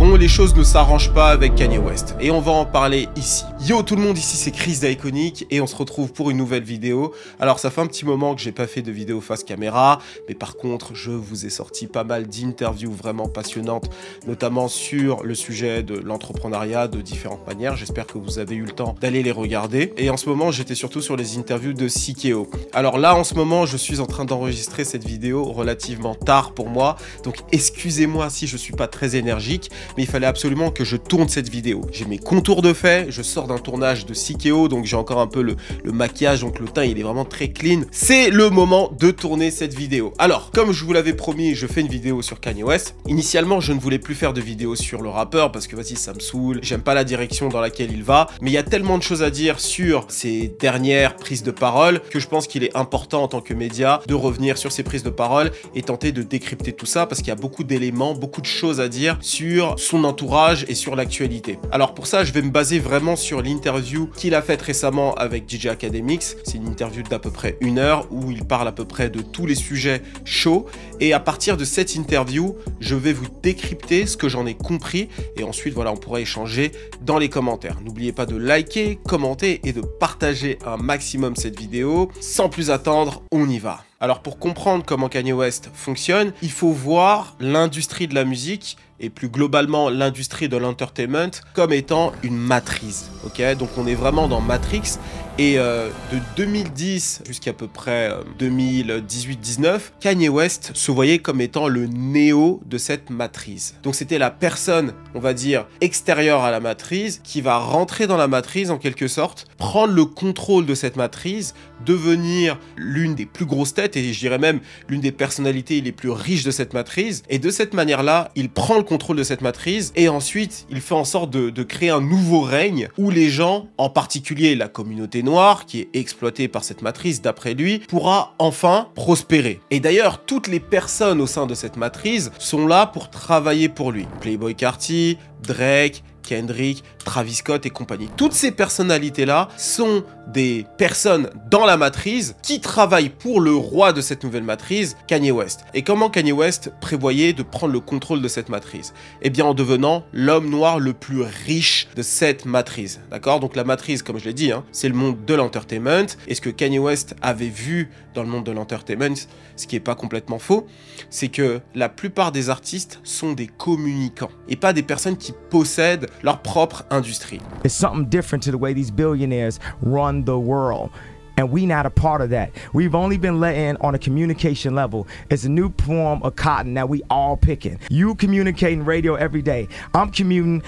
Bon, les choses ne s'arrangent pas avec Kanye West et on va en parler ici. Yo tout le monde, ici c'est Chris d'Iconic et on se retrouve pour une nouvelle vidéo. Alors ça fait un petit moment que j'ai pas fait de vidéo face caméra, mais par contre je vous ai sorti pas mal d'interviews vraiment passionnantes, notamment sur le sujet de l'entrepreneuriat de différentes manières. J'espère que vous avez eu le temps d'aller les regarder. Et en ce moment j'étais surtout sur les interviews de CKO. Alors là en ce moment je suis en train d'enregistrer cette vidéo relativement tard pour moi, donc excusez-moi si je suis pas très énergique, mais il fallait absolument que je tourne cette vidéo. J'ai mes contours de fait, je sors d'un tournage de CKO, donc j'ai encore un peu le maquillage, donc le teint il est vraiment très clean. C'est le moment de tourner cette vidéo. Alors, comme je vous l'avais promis, je fais une vidéo sur Kanye West. Initialement, je ne voulais plus faire de vidéo sur le rappeur, parce que vas-y, ça me saoule, j'aime pas la direction dans laquelle il va, mais il y a tellement de choses à dire sur ses dernières prises de parole, que je pense qu'il est important en tant que média de revenir sur ses prises de parole et tenter de décrypter tout ça, parce qu'il y a beaucoup d'éléments, beaucoup de choses à dire sur son entourage et sur l'actualité. Alors pour ça, je vais me baser vraiment sur l'interview qu'il a faite récemment avec DJ Akademiks. C'est une interview d'à peu près 1 heure où il parle à peu près de tous les sujets chauds. Et à partir de cette interview, je vais vous décrypter ce que j'en ai compris. Et ensuite, voilà, on pourra échanger dans les commentaires. N'oubliez pas de liker, commenter et de partager un maximum cette vidéo. Sans plus attendre, on y va. Alors pour comprendre comment Kanye West fonctionne, il faut voir l'industrie de la musique et plus globalement l'industrie de l'entertainment comme étant une matrice, ok? Donc on est vraiment dans Matrix et de 2010 jusqu'à peu près 2018-19, Kanye West se voyait comme étant le néo de cette matrice. Donc c'était la personne, on va dire, extérieure à la matrice qui va rentrer dans la matrice en quelque sorte, prendre le contrôle de cette matrice, devenir l'une des plus grosses têtes et je dirais même l'une des personnalités les plus riches de cette matrice. Et de cette manière-là, il prend le contrôle de cette matrice et ensuite il fait en sorte de créer un nouveau règne où les gens, en particulier la communauté noire qui est exploitée par cette matrice d'après lui, pourra enfin prospérer. Et d'ailleurs, toutes les personnes au sein de cette matrice sont là pour travailler pour lui. Playboi Carti, Drake, Kendrick, Travis Scott et compagnie. Toutes ces personnalités-là sont des personnes dans la matrice qui travaillent pour le roi de cette nouvelle matrice, Kanye West. Et comment Kanye West prévoyait de prendre le contrôle de cette matrice? Eh bien en devenant l'homme noir le plus riche de cette matrice. D'accord? Donc la matrice, comme je l'ai dit, hein, c'est le monde de l'entertainment. Et ce que Kanye West avait vu dans le monde de l'entertainment, ce qui n'est pas complètement faux, c'est que la plupart des artistes sont des communicants et pas des personnes qui possèdent leur propre industrie. It's something different to the way these billionaires run the world. And we not a part of that. We've only been let in on a communication level. It's a new form of cotton that we all picking. You communicating radio every day. I'm commuting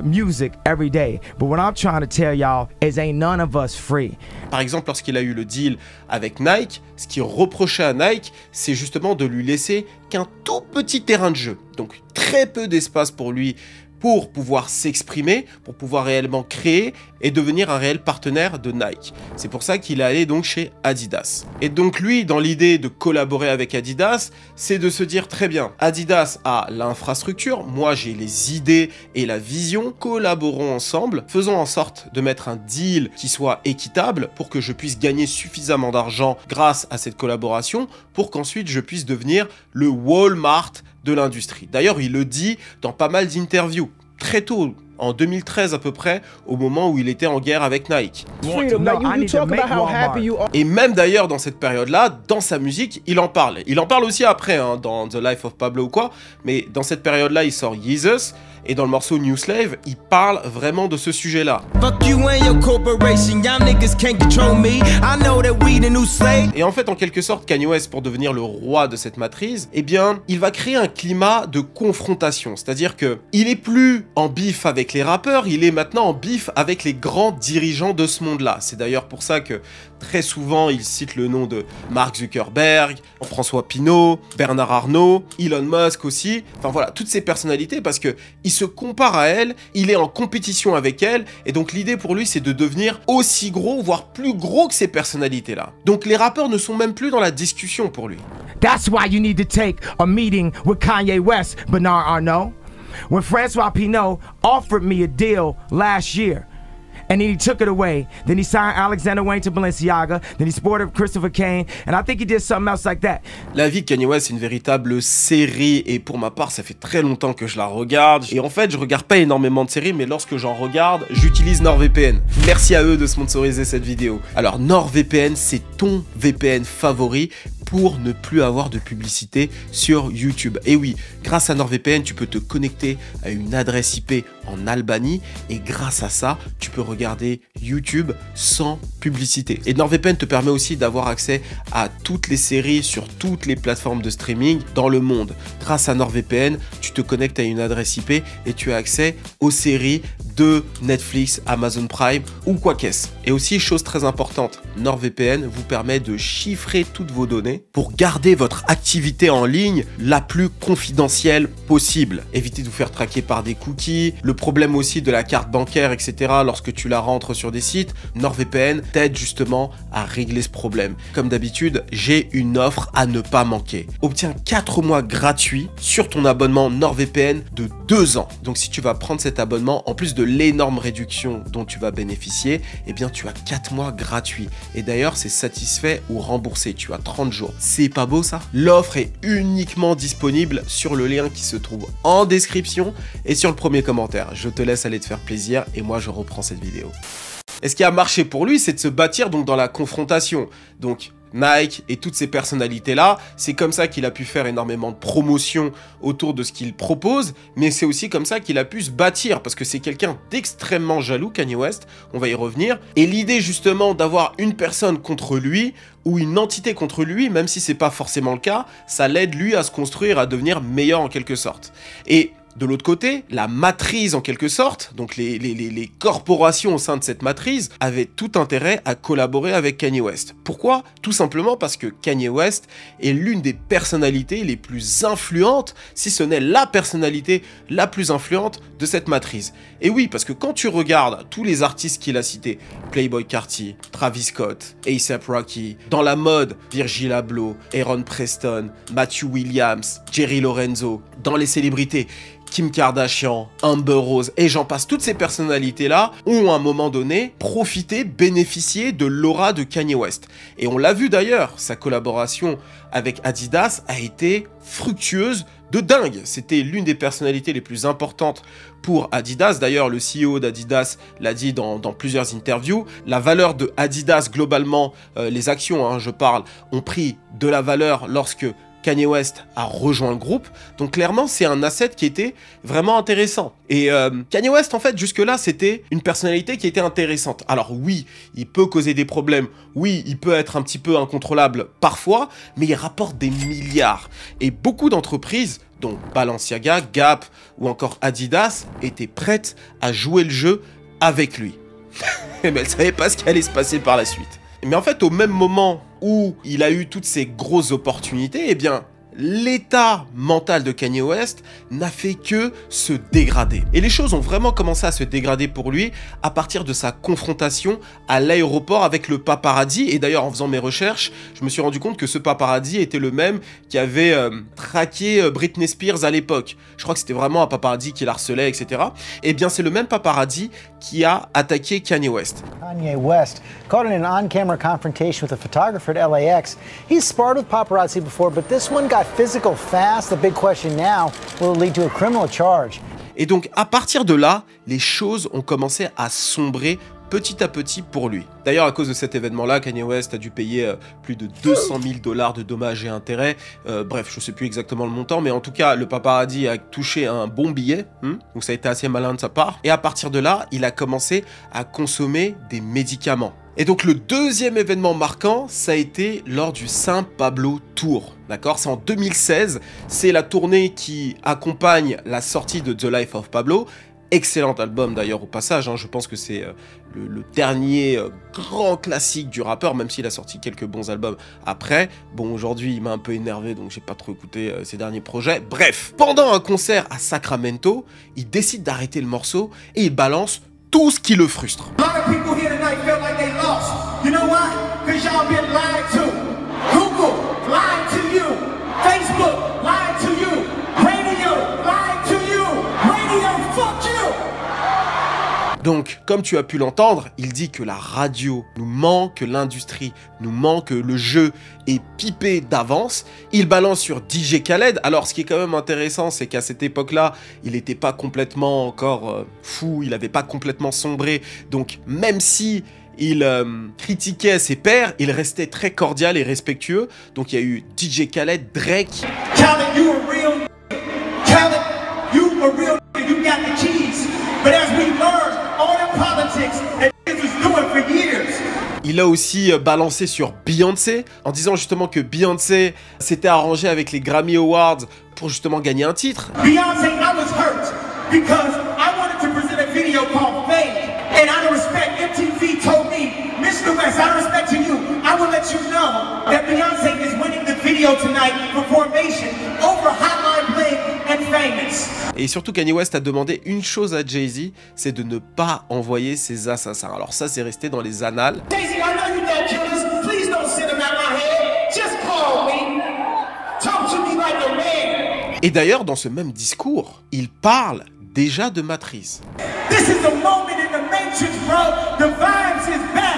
music every day. But what I'm trying to tell y'all is ain't none of us free. Par exemple, lorsqu'il a eu le deal avec Nike, ce qu'il reprochait à Nike, c'est justement de lui laisser qu'un tout petit terrain de jeu. Donc très peu d'espace pour lui pour pouvoir s'exprimer, pour pouvoir réellement créer et devenir un réel partenaire de Nike. C'est pour ça qu'il est allé donc chez Adidas. Et donc lui, dans l'idée de collaborer avec Adidas, c'est de se dire très bien, Adidas a l'infrastructure, moi j'ai les idées et la vision, collaborons ensemble, faisons en sorte de mettre un deal qui soit équitable pour que je puisse gagner suffisamment d'argent grâce à cette collaboration pour qu'ensuite je puisse devenir le Walmart de l'industrie. D'ailleurs, il le dit dans pas mal d'interviews, très tôt, en 2013 à peu près, au moment où il était en guerre avec Nike. Et même d'ailleurs dans cette période-là, dans sa musique, il en parle. Il en parle aussi après, hein, dans The Life of Pablo ou quoi, mais dans cette période-là, il sort Yeezus, et dans le morceau New Slave, il parle vraiment de ce sujet-là. Et en fait, en quelque sorte, Kanye West, pour devenir le roi de cette matrice, eh bien, il va créer un climat de confrontation. C'est-à-dire que il est plus en bif avec les rappeurs, il est maintenant en bif avec les grands dirigeants de ce monde-là. C'est d'ailleurs pour ça que très souvent, il cite le nom de Mark Zuckerberg, François Pinault, Bernard Arnault, Elon Musk aussi. Enfin voilà, toutes ces personnalités parce que il se compare à elles, il est en compétition avec elles, et donc l'idée pour lui, c'est de devenir aussi gros, voire plus gros que ces personnalités-là. Donc les rappeurs ne sont même plus dans la discussion pour lui. That's why you need to take a meeting with Kanye West, Bernard Arnault. When François Pinault offered me a deal last year, and then he took it away. Then he signed Alexander Wang to Balenciaga. Then he sported Christopher Kane, and I think he did something else like that. La vie de Kanye West, c'est une véritable série, et pour ma part, ça fait très longtemps que je la regarde. Et en fait, je regarde pas énormément de séries, mais lorsque j'en regarde, j'utilise NordVPN. Merci à eux de sponsoriser cette vidéo. Alors, NordVPN, c'est ton VPN favori pour ne plus avoir de publicité sur YouTube. Et oui, grâce à NordVPN, tu peux te connecter à une adresse IP en Albanie et grâce à ça, tu peux regarder YouTube sans publicité. Et NordVPN te permet aussi d'avoir accès à toutes les séries sur toutes les plateformes de streaming dans le monde. Grâce à NordVPN, tu te connectes à une adresse IP et tu as accès aux séries de Netflix, Amazon Prime ou quoi qu'est-ce. Et aussi, chose très importante, NordVPN vous permet de chiffrer toutes vos données pour garder votre activité en ligne la plus confidentielle possible. Évitez de vous faire traquer par des cookies, le problème aussi de la carte bancaire, etc. lorsque tu la rentres sur des sites. NordVPN t'aide justement à régler ce problème. Comme d'habitude, j'ai une offre à ne pas manquer. Obtiens 4 mois gratuits sur ton abonnement NordVPN de 2 ans. Donc si tu vas prendre cet abonnement, en plus de l'énorme réduction dont tu vas bénéficier, eh bien tu as 4 mois gratuits. Et d'ailleurs, c'est satisfait ou remboursé. Tu as 30 jours. C'est pas beau ça? L'offre est uniquement disponible sur le lien qui se trouve en description et sur le premier commentaire. Je te laisse aller te faire plaisir et moi je reprends cette vidéo. Et ce qui a marché pour lui, c'est de se bâtir donc dans la confrontation. Donc Nike et toutes ces personnalités-là, c'est comme ça qu'il a pu faire énormément de promotion autour de ce qu'il propose, mais c'est aussi comme ça qu'il a pu se bâtir, parce que c'est quelqu'un d'extrêmement jaloux, Kanye West, on va y revenir, et l'idée justement d'avoir une personne contre lui, ou une entité contre lui, même si c'est pas forcément le cas, ça l'aide lui à se construire, à devenir meilleur en quelque sorte. Et de l'autre côté, la matrice en quelque sorte, donc les corporations au sein de cette matrice, avaient tout intérêt à collaborer avec Kanye West. Pourquoi? Tout simplement parce que Kanye West est l'une des personnalités les plus influentes, si ce n'est la personnalité la plus influente de cette matrice. Et oui, parce que quand tu regardes tous les artistes qu'il a cités, Playboi Carti, Travis Scott, A$AP Rocky, dans la mode, Virgil Abloh, Aaron Preston, Matthew Williams, Jerry Lorenzo, dans les célébrités, Kim Kardashian, Amber Rose, et j'en passe, toutes ces personnalités-là ont à un moment donné profité, bénéficié de l'aura de Kanye West. Et on l'a vu d'ailleurs, sa collaboration avec Adidas a été fructueuse de dingue. C'était l'une des personnalités les plus importantes pour Adidas. D'ailleurs, le CEO d'Adidas l'a dit dans plusieurs interviews. La valeur de Adidas, globalement, les actions, je parle, ont pris de la valeur lorsque Kanye West a rejoint le groupe, donc clairement c'est un asset qui était vraiment intéressant. Et Kanye West en fait jusque-là c'était une personnalité qui était intéressante. Alors oui, il peut causer des problèmes, oui il peut être un petit peu incontrôlable parfois, mais il rapporte des milliards. Et beaucoup d'entreprises, donc Balenciaga, Gap ou encore Adidas, étaient prêtes à jouer le jeu avec lui. Mais elles ne savaient pas ce qui allait se passer par la suite. Mais en fait, au même moment où il a eu toutes ces grosses opportunités, eh bien, l'état mental de Kanye West n'a fait que se dégrader. Et les choses ont vraiment commencé à se dégrader pour lui à partir de sa confrontation à l'aéroport avec le paparazzi. Et d'ailleurs, en faisant mes recherches, je me suis rendu compte que ce paparazzi était le même qui avait traqué Britney Spears à l'époque. Je crois que c'était vraiment un paparazzi qui la harcelait, etc. Et bien, c'est le même paparazzi qui a attaqué Kanye West. Kanye West, caught in an on-camera confrontation with a photographer at LAX. He's sparred with paparazzi before, but this one got physical fast. The big question now, will it lead to a criminal charge? Et donc, à partir de là, les choses ont commencé à sombrer petit à petit pour lui. D'ailleurs, à cause de cet événement-là, Kanye West a dû payer plus de 200 000 $ de dommages et intérêts. Bref, je ne sais plus exactement le montant, mais en tout cas, le paparazzi a touché un bon billet, donc ça a été assez malin de sa part. Et à partir de là, il a commencé à consommer des médicaments. Et donc le deuxième événement marquant, ça a été lors du Saint Pablo Tour. D'accord, c'est en 2016, c'est la tournée qui accompagne la sortie de The Life of Pablo. Excellent album d'ailleurs au passage, je pense que c'est le dernier grand classique du rappeur, même s'il a sorti quelques bons albums après. Bon, aujourd'hui il m'a un peu énervé, donc j'ai pas trop écouté ses derniers projets. Bref, pendant un concert à Sacramento, il décide d'arrêter le morceau et il balance tout ce qui le frustre. Donc, comme tu as pu l'entendre, il dit que la radio nous ment, que l'industrie nous ment, que le jeu est pipé d'avance. Il balance sur DJ Khaled. Alors, ce qui est quand même intéressant, c'est qu'à cette époque-là, il n'était pas complètement encore fou, il n'avait pas complètement sombré. Donc, même si il critiquait ses pairs, il restait très cordial et respectueux. Donc, il y a eu DJ Khaled, Drake. Khaled, you a real. Khaled, you a real. You got the keys. But as we learned, all the politics that niggas was doing for years. Il a aussi balancé sur Beyoncé, en disant justement que Beyoncé s'était arrangé avec les Grammy Awards pour justement gagner un titre. Beyoncé, I was hurt because I wanted to present a video called Fade. And out of respect, MTV told me, Mr. West, out of respect to you, I will let you know that Beyoncé is winning the video tonight for Formation over Hotline Bling and Famous. Et surtout, Kanye West a demandé une chose à Jay-Z, c'est de ne pas envoyer ses assassins. Alors ça, c'est resté dans les annales. Jay-Z, I know you know killers. Please don't send them at my head. Just call me. Talk to me like a man. Et d'ailleurs, dans ce même discours, il parle déjà de Matrice. This is a moment in the Matrix, bro. The vibes is back.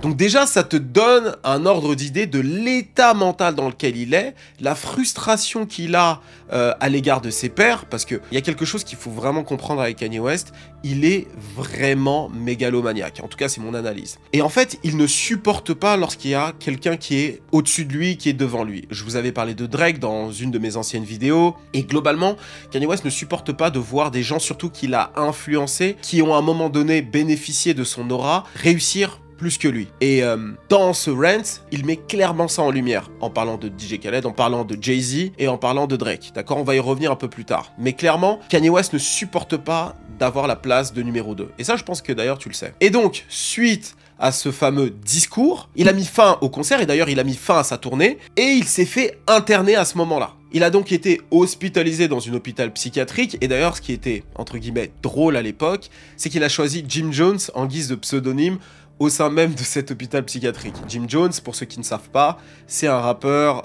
Donc déjà, ça te donne un ordre d'idée de l'état mental dans lequel il est, la frustration qu'il a à l'égard de ses pairs, parce qu'il y a quelque chose qu'il faut vraiment comprendre avec Kanye West, il est vraiment mégalomaniaque. En tout cas, c'est mon analyse. Et en fait, il ne supporte pas lorsqu'il y a quelqu'un qui est au-dessus de lui, qui est devant lui. Je vous avais parlé de Drake dans une de mes anciennes vidéos, et globalement, Kanye West ne supporte pas de voir des gens, surtout qu'il a influencés, qui ont à un moment donné bénéficié de son aura, réussir plus que lui. Et dans ce rant, il met clairement ça en lumière, en parlant de DJ Khaled, en parlant de Jay-Z et en parlant de Drake. D'accord, on va y revenir un peu plus tard. Mais clairement, Kanye West ne supporte pas d'avoir la place de numéro 2. Et ça, je pense que d'ailleurs, tu le sais. Et donc, suite à ce fameux discours, il a mis fin au concert, et d'ailleurs, il a mis fin à sa tournée, et il s'est fait interner à ce moment-là. Il a donc été hospitalisé dans un hôpital psychiatrique, et d'ailleurs, ce qui était, entre guillemets, drôle à l'époque, c'est qu'il a choisi Jim Jones en guise de pseudonyme au sein même de cet hôpital psychiatrique. Jim Jones, pour ceux qui ne savent pas, c'est un rappeur,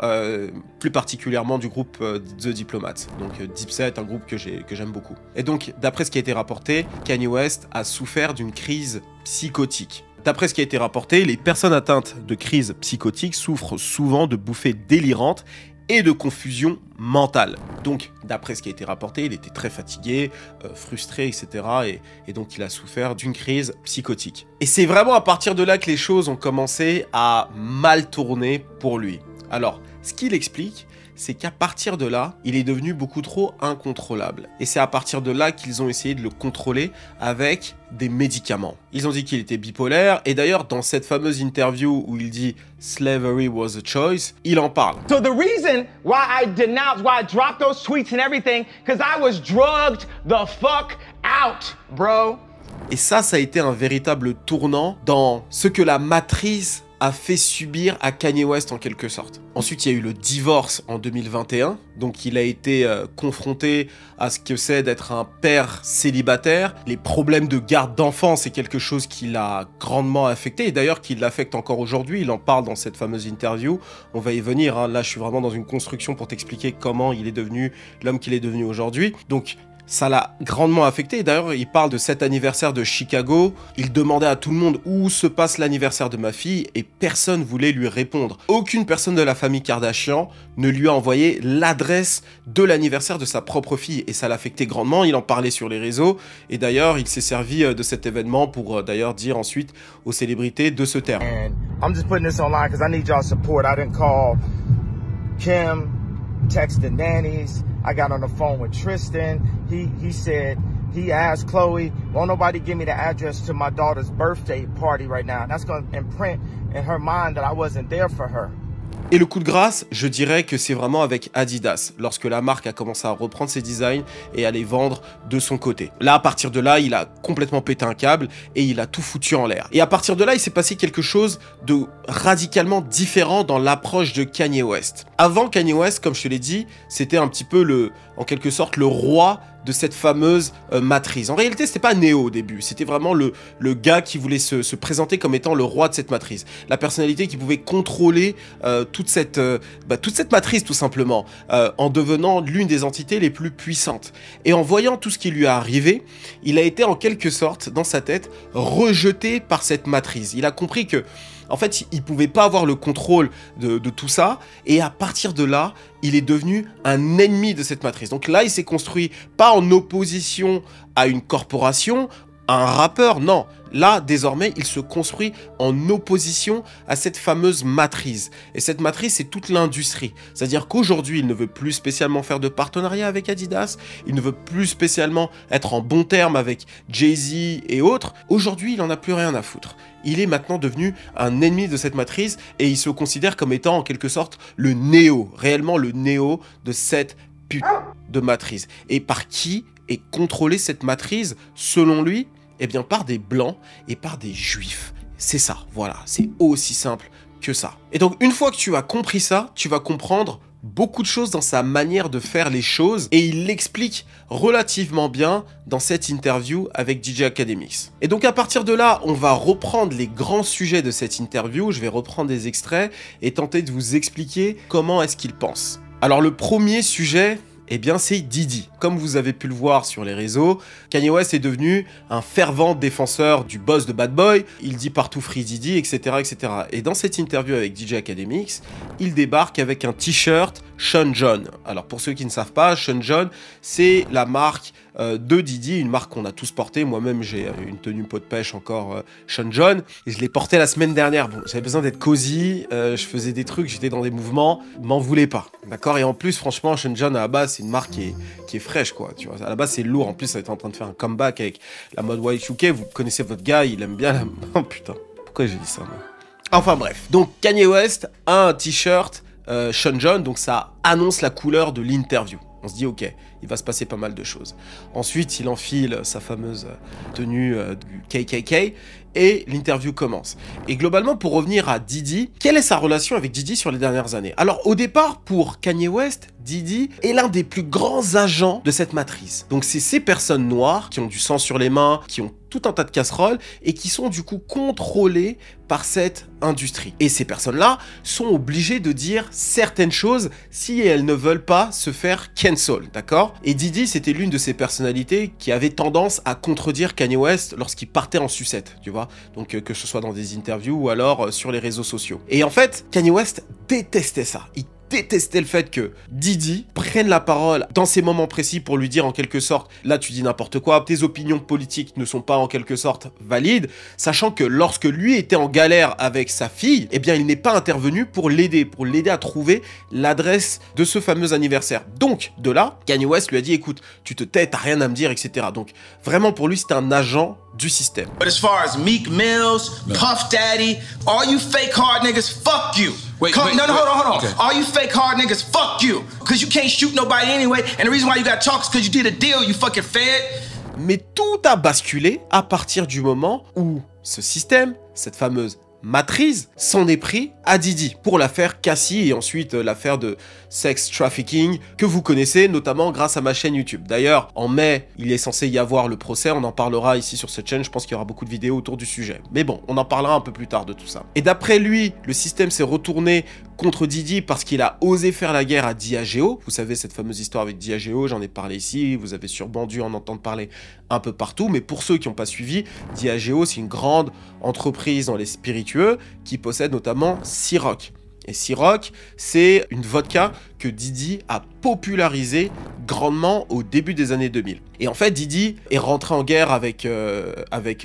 plus particulièrement du groupe The Diplomats. Donc Dipset, un groupe que j'aime beaucoup. Et donc, d'après ce qui a été rapporté, Kanye West a souffert d'une crise psychotique. D'après ce qui a été rapporté, les personnes atteintes de crise psychotique souffrent souvent de bouffées délirantes et de confusion mentale. Donc, d'après ce qui a été rapporté, il était très fatigué, frustré, etc. Et donc, il a souffert d'une crise psychotique. Et c'est vraiment à partir de là que les choses ont commencé à mal tourner pour lui. Alors, ce qu'il explique, c'est qu'à partir de là, il est devenu beaucoup trop incontrôlable. Et c'est à partir de là qu'ils ont essayé de le contrôler avec des médicaments. Ils ont dit qu'il était bipolaire, et d'ailleurs, dans cette fameuse interview où il dit « Slavery was a choice », il en parle. So the reason why I denounced, why I dropped those tweets and everything, because I was drugged the fuck out, bro. Et ça a été un véritable tournant dans ce que la matrice a fait subir à Kanye West en quelque sorte. Ensuite, il y a eu le divorce en 2021, donc il a été confronté à ce que c'est d'être un père célibataire. Les problèmes de garde d'enfants, c'est quelque chose qui l'a grandement affecté, et d'ailleurs qui l'affecte encore aujourd'hui. Il en parle dans cette fameuse interview, on va y venir, hein. Là je suis vraiment dans une construction pour t'expliquer comment il est devenu l'homme qu'il est devenu aujourd'hui. Donc ça l'a grandement affecté. D'ailleurs, il parle de cet anniversaire de Chicago. Il demandait à tout le monde où se passe l'anniversaire de ma fille et personne voulait lui répondre. Aucune personne de la famille Kardashian ne lui a envoyé l'adresse de l'anniversaire de sa propre fille et ça l'a affecté grandement. Il en parlait sur les réseaux et d'ailleurs, il s'est servi de cet événement pour d'ailleurs dire ensuite aux célébrités de se taire. And I'm just putting this online because I need y'all support. I didn't call Kim, text the nannies. I got on the phone with Tristan. He said, he asked Chloe, won't nobody give me the address to my daughter's birthday party right now? And that's going to imprint in her mind that I wasn't there for her. Et le coup de grâce, je dirais que c'est vraiment avec Adidas, lorsque la marque a commencé à reprendre ses designs et à les vendre de son côté. Là, à partir de là, il a complètement pété un câble et il a tout foutu en l'air. Et à partir de là, il s'est passé quelque chose de radicalement différent dans l'approche de Kanye West. Avant Kanye West, comme je te l'ai dit, c'était un petit peu en quelque sorte, le roi de cette fameuse matrice. En réalité, c'était pas Neo au début, c'était vraiment le gars qui voulait se présenter comme étant le roi de cette matrice. La personnalité qui pouvait contrôler toute cette matrice tout simplement, en devenant l'une des entités les plus puissantes. Et en voyant tout ce qui lui est arrivé, il a été en quelque sorte, dans sa tête, rejeté par cette matrice. Il a compris que en fait, il pouvait pas avoir le contrôle de tout ça, et à partir de là, il est devenu un ennemi de cette matrice. Donc là, il s'est construit pas en opposition à une corporation, à un rappeur, non. Là, désormais, il se construit en opposition à cette fameuse matrice. Et cette matrice, c'est toute l'industrie. C'est-à-dire qu'aujourd'hui, il ne veut plus spécialement faire de partenariat avec Adidas, il ne veut plus spécialement être en bon terme avec Jay-Z et autres. Aujourd'hui, il n'en a plus rien à foutre. Il est maintenant devenu un ennemi de cette matrice et il se considère comme étant en quelque sorte le néo, réellement le néo de cette putain de matrice. Et par qui est contrôlée cette matrice, selon lui? Eh bien, par des blancs et par des juifs. C'est ça, voilà, c'est aussi simple que ça. Et donc, une fois que tu as compris ça, tu vas comprendre beaucoup de choses dans sa manière de faire les choses, et il l'explique relativement bien dans cette interview avec DJ Akademiks. Et donc, à partir de là, on va reprendre les grands sujets de cette interview, je vais reprendre des extraits et tenter de vous expliquer comment est-ce qu'il pense. Alors, le premier sujet, eh bien, c'est Diddy. Comme vous avez pu le voir sur les réseaux, Kanye West est devenu un fervent défenseur du boss de Bad Boy. Il dit partout Free Diddy, etc., etc. Et dans cette interview avec DJ Akademiks, il débarque avec un t-shirt Sean John. Alors, pour ceux qui ne savent pas, Sean John, c'est la marque de Diddy, une marque qu'on a tous portée. Moi-même, j'ai une tenue peau de pêche encore Sean John, et je l'ai portée la semaine dernière. Bon, j'avais besoin d'être cosy, je faisais des trucs, j'étais dans des mouvements, m'en voulez pas, d'accord? Et en plus, franchement, Sean John, à la base, c'est une marque qui est fraîche, quoi, tu vois. À la base, c'est lourd. En plus, ça est en train de faire un comeback avec la mode Y2K. Vous connaissez votre gars, il aime bien la... Oh putain, pourquoi j'ai dit ça, moi? Enfin bref, donc Kanye West a un t-shirt Sean John, donc ça annonce la couleur de l'interview. On se dit, ok, il va se passer pas mal de choses. Ensuite, il enfile sa fameuse tenue du KKK et l'interview commence. Et globalement, pour revenir à Diddy, quelle est sa relation avec Diddy sur les dernières années? Alors, au départ, pour Kanye West, Diddy est l'un des plus grands agents de cette matrice. Donc, c'est ces personnes noires qui ont du sang sur les mains, qui ont tout un tas de casseroles et qui sont du coup contrôlées par cette industrie. Et ces personnes-là sont obligées de dire certaines choses si elles ne veulent pas se faire cancel, d'accord? Et Diddy, c'était l'une de ces personnalités qui avait tendance à contredire Kanye West lorsqu'il partait en sucette, tu vois? Donc que ce soit dans des interviews ou alors sur les réseaux sociaux. Et en fait, Kanye West détestait ça. Il détestait le fait que Diddy prenne la parole dans ces moments précis pour lui dire en quelque sorte, là tu dis n'importe quoi, tes opinions politiques ne sont pas en quelque sorte valides, sachant que lorsque lui était en galère avec sa fille, eh bien il n'est pas intervenu pour l'aider à trouver l'adresse de ce fameux anniversaire. Donc de là, Kanye West lui a dit, écoute, tu te tais, t'as rien à me dire, etc. Donc vraiment pour lui c'était un agent du système. But as far as Meek Mills, Puff Daddy, all you fake hard niggas, fuck you. Wait, hold on. Okay. All you fake hard niggas, fuck you. Because you can't shoot nobody anyway, and the reason why you got talk is because you did a deal, you fucking fed. Mais tout a basculé à partir du moment où ce système, cette fameuse matrice, s'en est pris à Diddy pour l'affaire Cassie et ensuite l'affaire de sex trafficking que vous connaissez notamment grâce à ma chaîne YouTube. D'ailleurs, en mai, il est censé y avoir le procès, on en parlera ici sur cette chaîne, je pense qu'il y aura beaucoup de vidéos autour du sujet. Mais bon, on en parlera un peu plus tard de tout ça. Et d'après lui, le système s'est retourné contre Diddy parce qu'il a osé faire la guerre à Diageo. Vous savez, cette fameuse histoire avec Diageo, j'en ai parlé ici, vous avez sûrement dû en entendre parler un peu partout, mais pour ceux qui n'ont pas suivi, Diageo, c'est une grande entreprise dans les spiritueux qui possède notamment Ciroc. Et Ciroc, c'est une vodka que Diddy a popularisée grandement au début des années 2000. Et en fait, Diddy est rentré en guerre avec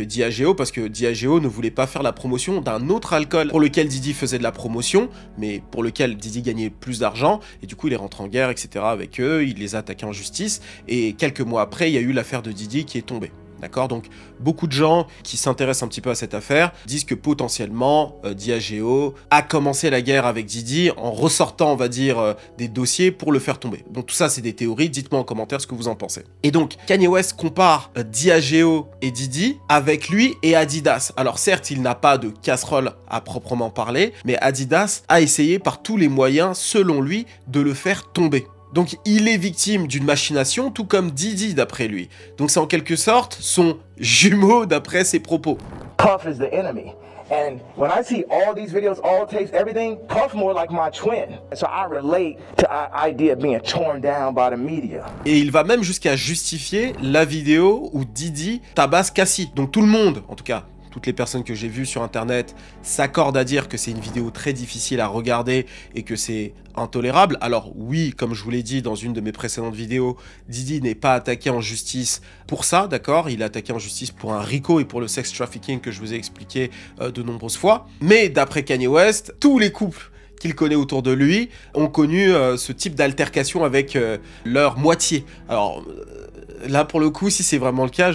Diageo parce que Diageo ne voulait pas faire la promotion d'un autre alcool pour lequel Diddy faisait de la promotion, mais pour lequel Diddy gagnait plus d'argent. Et du coup, il est rentré en guerre, etc. avec eux, il les a attaqués en justice. Et quelques mois après, il y a eu l'affaire de Diddy qui est tombée. D'accord? Donc, beaucoup de gens qui s'intéressent un petit peu à cette affaire disent que potentiellement, Diageo a commencé la guerre avec Diddy en ressortant, on va dire, des dossiers pour le faire tomber. Donc, tout ça, c'est des théories. Dites-moi en commentaire ce que vous en pensez. Et donc, Kanye West compare Diageo et Diddy avec lui et Adidas. Alors, certes, il n'a pas de casserole à proprement parler, mais Adidas a essayé par tous les moyens, selon lui, de le faire tomber. Donc il est victime d'une machination, tout comme Diddy d'après lui. Donc c'est en quelque sorte son jumeau d'après ses propos. Puff is the enemy. And when I see all these videos, all tapes, everything, Puff more like my twin. So I relate to the idea of being torn down by the media. Et il va même jusqu'à justifier la vidéo où Diddy tabasse Cassie. Donc tout le monde, en tout cas, toutes les personnes que j'ai vues sur internet s'accordent à dire que c'est une vidéo très difficile à regarder et que c'est intolérable. Alors oui, comme je vous l'ai dit dans une de mes précédentes vidéos, Diddy n'est pas attaqué en justice pour ça, d'accord? Il est attaqué en justice pour un RICO et pour le sex trafficking que je vous ai expliqué de nombreuses fois. Mais d'après Kanye West, tous les couples qu'il connaît autour de lui ont connu ce type d'altercation avec leur moitié. Alors là, pour le coup, si c'est vraiment le cas,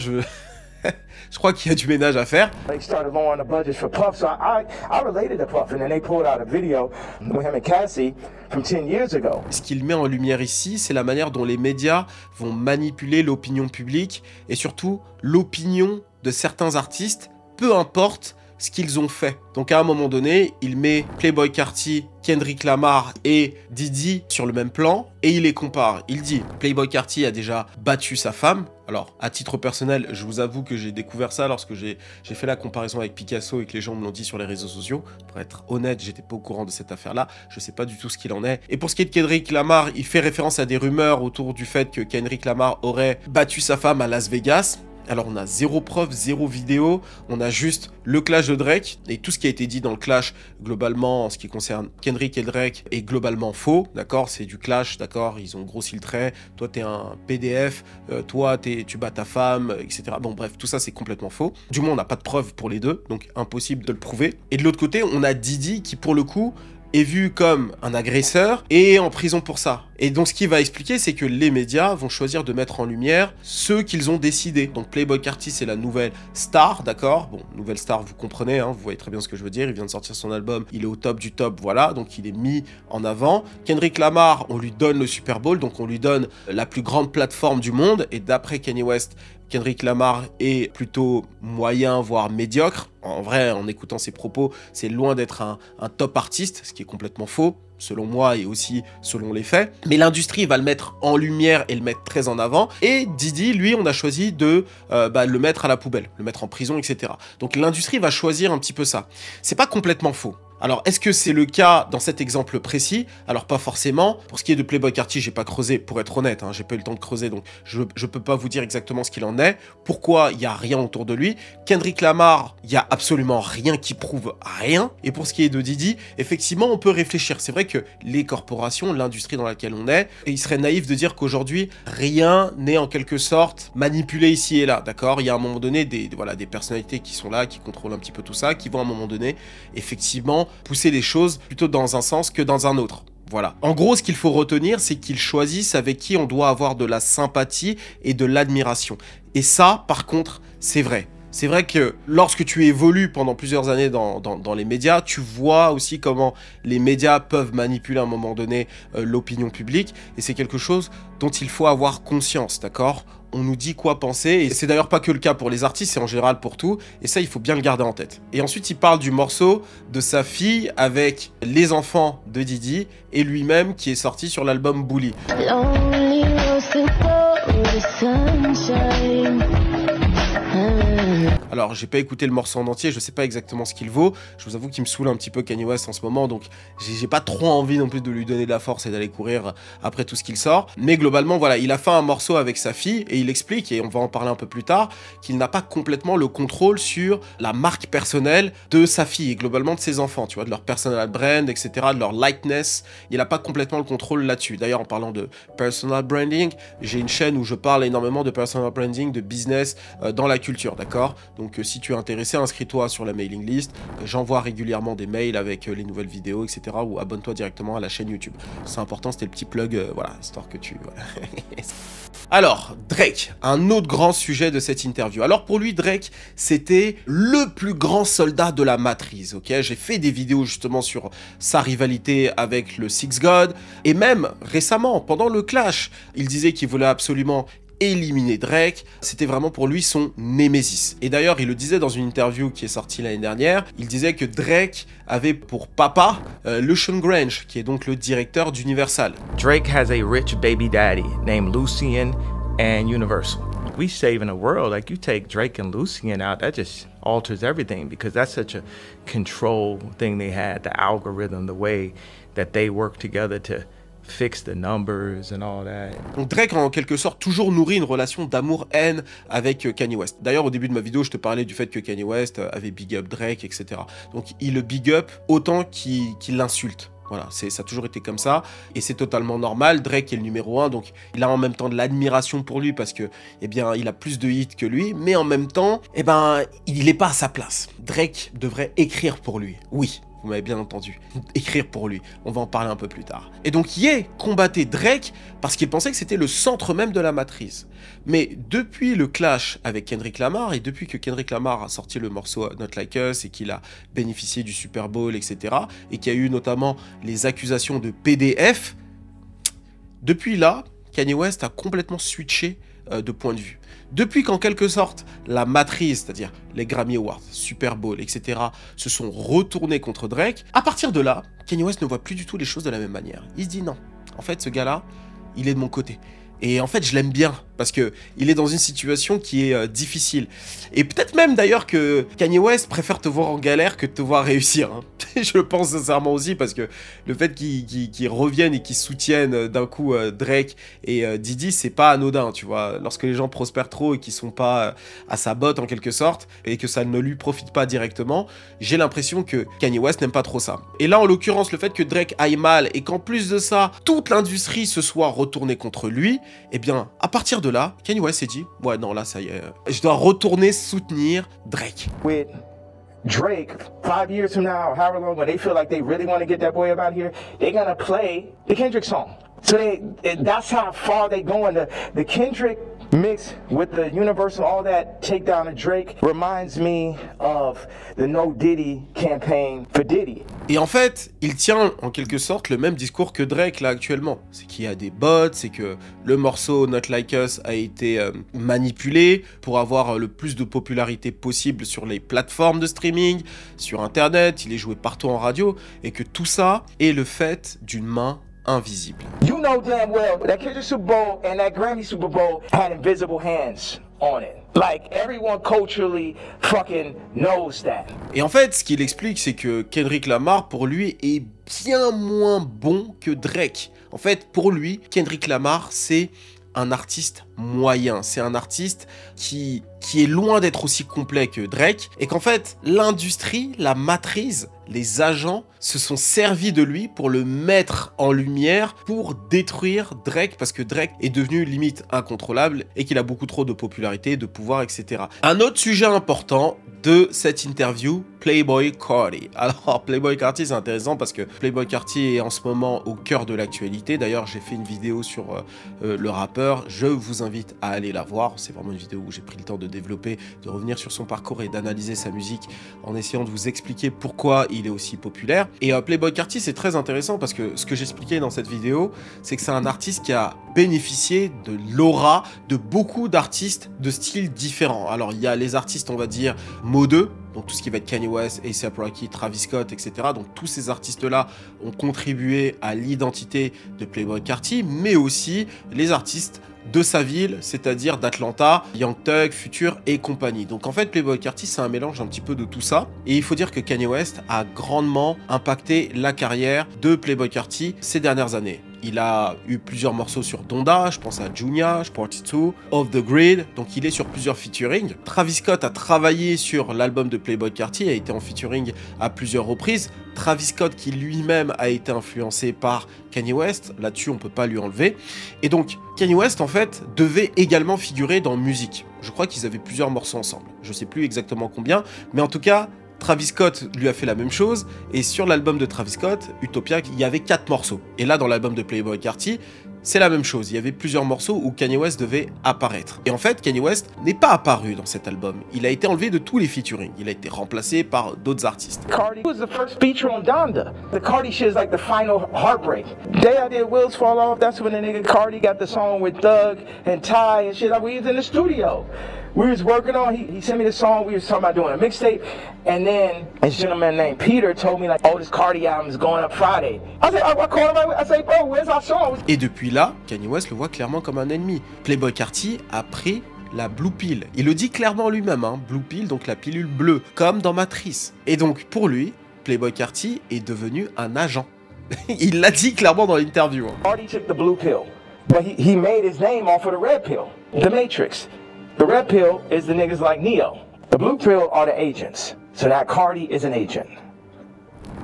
je crois qu'il y a du ménage à faire. They started lowering the budget for Puff, so I related to Puff, and then they pulled out a video with him and Cassie from 10 years ago. Ce qu'il met en lumière ici, c'est la manière dont les médias vont manipuler l'opinion publique et surtout l'opinion de certains artistes, peu importe ce qu'ils ont fait. Donc à un moment donné, il met Playboi Carti, Kendrick Lamar et Diddy sur le même plan et il les compare. Il dit Playboi Carti a déjà battu sa femme. Alors à titre personnel, je vous avoue que j'ai découvert ça lorsque j'ai fait la comparaison avec Picasso et que les gens me l'ont dit sur les réseaux sociaux. Pour être honnête, j'étais pas au courant de cette affaire-là. Je sais pas du tout ce qu'il en est. Et pour ce qui est de Kendrick Lamar, il fait référence à des rumeurs autour du fait que Kendrick Lamar aurait battu sa femme à Las Vegas. Alors on a zéro preuve, zéro vidéo, on a juste le clash de Drake, et tout ce qui a été dit dans le clash, globalement, en ce qui concerne Kendrick et Drake, est globalement faux, d'accord? C'est du clash, d'accord? Ils ont grossi le trait, toi t'es un PDF, toi tu bats ta femme, etc. Bon bref, tout ça c'est complètement faux. Du moins on n'a pas de preuve pour les deux, donc impossible de le prouver. Et de l'autre côté, on a Diddy qui pour le coup est vu comme un agresseur et est en prison pour ça. Et donc ce qu'il va expliquer, c'est que les médias vont choisir de mettre en lumière ceux qu'ils ont décidé. Donc Playboi Carti, c'est la nouvelle star, d'accord? Bon, nouvelle star, vous comprenez, hein, vous voyez très bien ce que je veux dire. Il vient de sortir son album, il est au top du top, voilà, donc il est mis en avant. Kendrick Lamar, on lui donne le Super Bowl, donc on lui donne la plus grande plateforme du monde. Et d'après Kanye West, Kendrick Lamar est plutôt moyen, voire médiocre. En vrai, en écoutant ses propos, c'est loin d'être un top artiste, ce qui est complètement faux, selon moi et aussi selon les faits. Mais l'industrie va le mettre en lumière et le mettre très en avant. Et Diddy, lui, on a choisi de le mettre à la poubelle, le mettre en prison, etc. Donc l'industrie va choisir un petit peu ça. C'est pas complètement faux. Alors, est-ce que c'est le cas dans cet exemple précis? Alors, pas forcément. Pour ce qui est de Playboi Carti, j'ai pas creusé, pour être honnête, hein, j'ai pas eu le temps de creuser, donc je peux pas vous dire exactement ce qu'il en est. Pourquoi il y a rien autour de lui? Kendrick Lamar, il y a absolument rien qui prouve rien. Et pour ce qui est de Diddy, effectivement, on peut réfléchir. C'est vrai que les corporations, l'industrie dans laquelle on est, et il serait naïf de dire qu'aujourd'hui, rien n'est en quelque sorte manipulé ici et là, d'accord? Il y a à un moment donné des personnalités qui sont là, qui contrôlent un petit peu tout ça, qui vont à un moment donné, effectivement, pousser les choses plutôt dans un sens que dans un autre. Voilà. En gros, ce qu'il faut retenir, c'est qu'ils choisissent avec qui on doit avoir de la sympathie et de l'admiration. Et ça, par contre, c'est vrai. C'est vrai que lorsque tu évolues pendant plusieurs années dans les médias, tu vois aussi comment les médias peuvent manipuler à un moment donné l'opinion publique. Et c'est quelque chose dont il faut avoir conscience, d'accord ? On nous dit quoi penser, et c'est d'ailleurs pas que le cas pour les artistes, c'est en général pour tout, et ça il faut bien le garder en tête. Et ensuite il parle du morceau de sa fille avec les enfants de Diddy, et lui-même qui est sorti sur l'album Bully. Alors j'ai pas écouté le morceau en entier, je sais pas exactement ce qu'il vaut, je vous avoue qu'il me saoule un petit peu Kanye West en ce moment, donc j'ai pas trop envie non plus de lui donner de la force et d'aller courir après tout ce qu'il sort, mais globalement voilà, il a fait un morceau avec sa fille, et il explique, et on va en parler un peu plus tard, qu'il n'a pas complètement le contrôle sur la marque personnelle de sa fille, et globalement de ses enfants, tu vois, de leur personal brand, etc., de leur likeness, il a pas complètement le contrôle là-dessus. D'ailleurs en parlant de personal branding, j'ai une chaîne où je parle énormément de personal branding, de business dans la culture, d'accord? Donc si tu es intéressé, inscris-toi sur la mailing list, j'envoie régulièrement des mails avec les nouvelles vidéos, etc. ou abonne-toi directement à la chaîne YouTube. C'est important, c'était le petit plug, voilà, histoire que tu... Voilà. Alors, Drake, un autre grand sujet de cette interview. Alors pour lui, Drake, c'était le plus grand soldat de la matrice, ok? J'ai fait des vidéos justement sur sa rivalité avec le Six God, et même récemment, pendant le clash, il disait qu'il voulait absolument éliminer Drake. C'était vraiment pour lui son némésis. Et d'ailleurs, il le disait dans une interview qui est sortie l'année dernière, il disait que Drake avait pour papa Lucian Grainge, qui est donc le directeur d'Universal. Drake has a rich baby daddy named Lucian and Universal. We saving a world. Like, you take Drake and Lucian out, that just alters everything, because that's such a control thing they had, the algorithm, the way that they work together to fix the numbers and all that. Donc Drake a en quelque sorte toujours nourri une relation d'amour-haine avec Kanye West. D'ailleurs, au début de ma vidéo, je te parlais du fait que Kanye West avait big up Drake, etc. Donc il le big up autant qu'il l'insulte. Voilà, ça a toujours été comme ça, et c'est totalement normal. Drake est le numéro 1, donc il a en même temps de l'admiration pour lui parce que, eh bien, il a plus de hits que lui, mais en même temps, eh ben, il n'est pas à sa place. Drake devrait écrire pour lui, oui. Vous m'avez bien entendu, écrire pour lui, on va en parler un peu plus tard. Et donc Ye combattait Drake parce qu'il pensait que c'était le centre même de la matrice. Mais depuis le clash avec Kendrick Lamar, et depuis que Kendrick Lamar a sorti le morceau Not Like Us et qu'il a bénéficié du Super Bowl, etc., et qu'il y a eu notamment les accusations de PDF, depuis là, Kanye West a complètement switché de point de vue. Depuis qu'en quelque sorte, la matrice, c'est-à-dire les Grammy Awards, Super Bowl, etc., se sont retournés contre Drake, à partir de là, Kanye West ne voit plus du tout les choses de la même manière. Il se dit non, en fait, ce gars-là, il est de mon côté. Et en fait, je l'aime bien, parce que il est dans une situation qui est difficile. Et peut-être même d'ailleurs que Kanye West préfère te voir en galère que de te voir réussir. Hein. Je le pense sincèrement aussi, parce que le fait qu'ils reviennent et qu'ils soutiennent d'un coup Drake et Diddy, c'est pas anodin, tu vois. Lorsque les gens prospèrent trop et qu'ils sont pas à sa botte en quelque sorte, et que ça ne lui profite pas directement, j'ai l'impression que Kanye West n'aime pas trop ça. Et là, en l'occurrence, le fait que Drake aille mal et qu'en plus de ça, toute l'industrie se soit retournée contre lui, eh bien, à partir de là, Kanye West s'est dit, ouais, non, là, ça y est, je dois retourner soutenir Drake. With Drake, 5 years from now, however long, when they feel like they really want to get that boy up out here, they're gonna play the Kendrick song. So that's how far they going. The Kendrick mix with the Universal, all that takedown of Drake reminds me of the No Diddy campaign for Diddy. Et en fait, il tient en quelque sorte le même discours que Drake là actuellement. C'est qu'il y a des bots, c'est que le morceau Not Like Us a été manipulé pour avoir le plus de popularité possible sur les plateformes de streaming, sur internet, il est joué partout en radio, et que tout ça est le fait d'une main invisible. You know damn well that Kendrick Super Bowl and that Grammy Super Bowl had invisible hands on it. Like, everyone culturally fucking knows that. Et en fait, ce qu'il explique, c'est que Kendrick Lamar, pour lui, est bien moins bon que Drake. En fait, pour lui, Kendrick Lamar, c'est un artiste moyen. C'est un artiste qui est loin d'être aussi complet que Drake. Et qu'en fait, l'industrie, la matrice, les agents se sont servis de lui pour le mettre en lumière, pour détruire Drake, parce que Drake est devenu limite incontrôlable et qu'il a beaucoup trop de popularité, de pouvoir, etc. Un autre sujet important de cette interview, Playboi Carti. Alors, Playboi Carti, c'est intéressant parce que Playboi Carti est en ce moment au cœur de l'actualité. D'ailleurs, j'ai fait une vidéo sur le rappeur. Je vous invite à aller la voir. C'est vraiment une vidéo où j'ai pris le temps de développer, de revenir sur son parcours et d'analyser sa musique en essayant de vous expliquer pourquoi il est aussi populaire. Et Playboi Carti, c'est très intéressant parce que ce que j'expliquais dans cette vidéo, c'est que c'est un artiste qui a bénéficié de l'aura de beaucoup d'artistes de styles différents. Alors, il y a les artistes, on va dire, modeux, donc tout ce qui va être Kanye West, A$AP Rocky, Travis Scott, etc. Donc tous ces artistes-là ont contribué à l'identité de Playboi Carti, mais aussi les artistes de sa ville, c'est-à-dire d'Atlanta, Young Thug, Future et compagnie. Donc en fait, Playboi Carti, c'est un mélange un petit peu de tout ça. Et il faut dire que Kanye West a grandement impacté la carrière de Playboi Carti ces dernières années. Il a eu plusieurs morceaux sur Donda, je pense à Junior, Party 2, Off the Grid, donc il est sur plusieurs featuring. Travis Scott a travaillé sur l'album de Playboi Carti, a été en featuring à plusieurs reprises. Travis Scott qui lui-même a été influencé par Kanye West, là-dessus on peut pas lui enlever. Et donc Kanye West en fait devait également figurer dans Music. Je crois qu'ils avaient plusieurs morceaux ensemble, je sais plus exactement combien, mais en tout cas Travis Scott lui a fait la même chose, et sur l'album de Travis Scott, Utopia, il y avait 4 morceaux. Et là, dans l'album de Playboi Carti, c'est la même chose. Il y avait plusieurs morceaux où Kanye West devait apparaître. Et en fait, Kanye West n'est pas apparu dans cet album. Il a été enlevé de tous les featuring. Il a été remplacé par d'autres artistes. Cardi was the first feature on Donda. The Cardi shit is like the final heartbreak. Day I did Wheels Fall Off, that's when the nigga Cardi got the song with Doug and Ty and shit. Like, we was in the studio. We was working on, he sent me the song, we was talking about doing a mixtape, and then a gentleman named Peter told me like, oh, this Cardi album is going up Friday. I said, I called him, I said, bro, where's our song? Et depuis là, Kanye West le voit clairement comme un ennemi. Playboi Carti a pris la Blue Pill. Il le dit clairement lui-même, hein, Blue Pill, donc la pilule bleue, comme dans Matrice. Et donc, pour lui, Playboi Carti est devenu un agent. Il l'a dit clairement dans l'interview. Hein. Cardi took the blue pill, but he made his name off of the red pill, the Matrix. The red pill is the niggas like Neo. The blue pill are the agents. So that Cardi is an agent.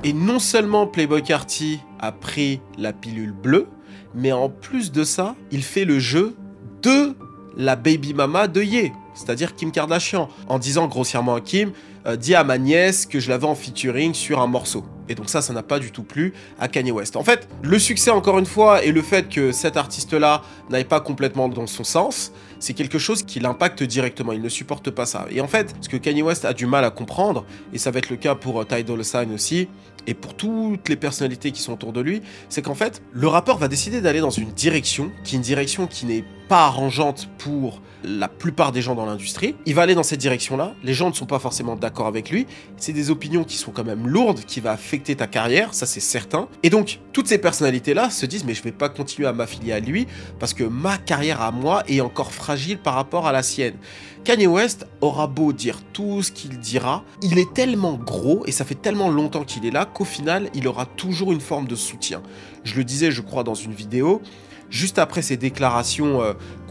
Et non seulement Playboi Carti a pris la pilule bleue, mais en plus de ça, il fait le jeu de la baby mama de Ye, c'est-à-dire Kim Kardashian, en disant grossièrement à Kim, dis à ma nièce que je l'avais en featuring sur un morceau. Et donc ça n'a pas du tout plu à Kanye West. En fait, le succès, encore une fois, et le fait que cet artiste-là n'aille pas complètement dans son sens, c'est quelque chose qui l'impacte directement. Il ne supporte pas ça. Et en fait, ce que Kanye West a du mal à comprendre, et ça va être le cas pour Ty Dolla $ign aussi, et pour toutes les personnalités qui sont autour de lui, c'est qu'en fait, le rappeur va décider d'aller dans une direction qui n'est pas arrangeante pour la plupart des gens dans l'industrie. Il va aller dans cette direction-là, les gens ne sont pas forcément d'accord avec lui, c'est des opinions qui sont quand même lourdes, qui va affecter ta carrière, ça c'est certain. Et donc, toutes ces personnalités-là se disent, mais je vais pas continuer à m'affilier à lui, parce que ma carrière à moi est encore fragile par rapport à la sienne. Kanye West aura beau dire tout ce qu'il dira, il est tellement gros, et ça fait tellement longtemps qu'il est là, qu'au final, il aura toujours une forme de soutien. Je le disais, je crois, dans une vidéo, juste après ses déclarations